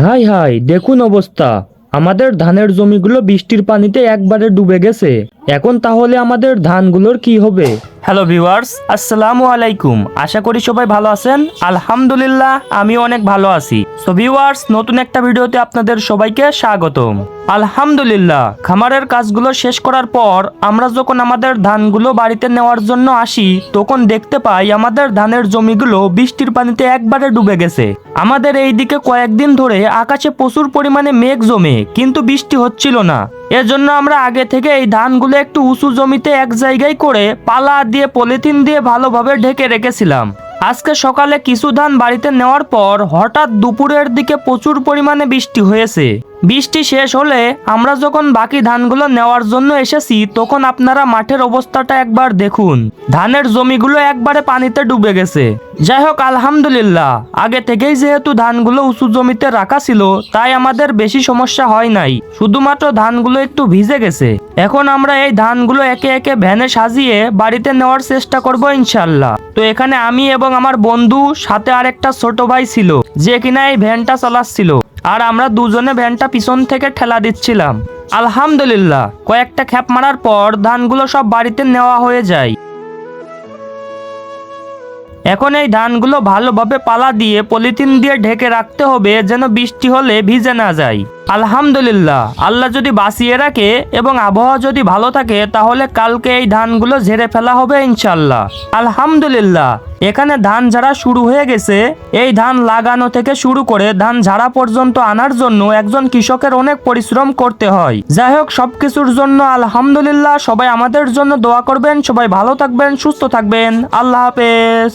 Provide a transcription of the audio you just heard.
High high, দেখুন অবস্থা। আমাদের ধানের জমিগুলো বৃষ্টির পানিতে একবারে ডুবে গেছে। এখন তাহলে আমাদের ধানগুলোর কি হবে? হ্যালো ভিউয়ার্স, আসসালামু আলাইকুম। আশা করি সবাই ভালো আছেন। আলহামদুলিল্লাহ, আমি অনেক ভালো আছি। সো ভিউয়ার্স, নতুন একটা ভিডিওতে আপনাদের সবাইকে স্বাগতম। আলহামদুলিল্লাহ, খামারের কাজগুলো শেষ করার পর আমরা যখন আমাদের ধানগুলো বাড়িতে নেওয়ার জন্য আসি, তখন দেখতে পাই আমাদের ধানের জমিগুলো বৃষ্টির পানিতে একবারে ডুবে গেছে। আমাদের এই দিকে কয়েকদিন ধরে আকাশে প্রচুর পরিমাণে মেঘ জমে, কিন্তু বৃষ্টি হচ্ছিল না। এজন্য আমরা আগে থেকে এই ধানগুলো একটু উঁচু জমিতে এক জায়গায় করে পালা দিয়ে পলিথিন দিয়ে ভালোভাবে ঢেকে রেখেছিলাম। আজকে সকালে কিছু ধান বাড়িতে নেওয়ার পর হঠাৎ দুপুরের দিকে প্রচুর পরিমাণে বৃষ্টি হয়েছে। বৃষ্টি শেষ হলে আমরা যখন বাকি ধানগুলো নেওয়ার জন্য এসেছি, তখন আপনারা মাঠের অবস্থাটা একবার দেখুন। ধানের জমিগুলো একবারে পানিতে ডুবে গেছে। যাই হোক, আলহামদুলিল্লাহ, আগে থেকেই যেহেতু ধানগুলো উঁচু জমিতে রাখা ছিল, তাই আমাদের বেশি সমস্যা হয় নাই। শুধুমাত্র ধানগুলো একটু ভিজে গেছে। এখন আমরা এই ধানগুলো একে একে ভ্যানে সাজিয়ে বাড়িতে নেওয়ার চেষ্টা করব ইনশাল্লাহ। তো এখানে আমি এবং আমার বন্ধু, সাথে আরেকটা ছোট ভাই ছিল, যে কিনা এই ভ্যানটা চালাচ্ছিল, আর আমরা দুজনে ভ্যানটা পিছন থেকে ঠেলা দিচ্ছিলাম। আলহামদুলিল্লাহ, কয়েকটা খ্যাপ মারার পর ধানগুলো সব বাড়িতে নেওয়া হয়ে যায়। এখন এই ধানগুলো ভালোভাবে পালা দিয়ে পলিথিন দিয়ে ঢেকে রাখতে হবে, যেন বৃষ্টি হলে ভিজে না যায়। আলহামদুলিল্লাহ, আল্লাহ যদি বাঁচিয়ে রাখে এবং আবহাওয়া যদি ভালো থাকে, তাহলে কালকে এই ধানগুলো ঝেড়ে ফেলা হবে ইনশাল্লাহ। আলহামদুলিল্লাহ, এখানে ধান ঝাড়া শুরু হয়ে গেছে। এই ধান লাগানো থেকে শুরু করে ধান ঝাড়া পর্যন্ত আনার জন্য একজন কৃষকের অনেক পরিশ্রম করতে হয়। যাই হোক, সবকিছুর জন্য আলহামদুলিল্লাহ। সবাই আমাদের জন্য দোয়া করবেন। সবাই ভালো থাকবেন, সুস্থ থাকবেন। আল্লাহ হাফেজ।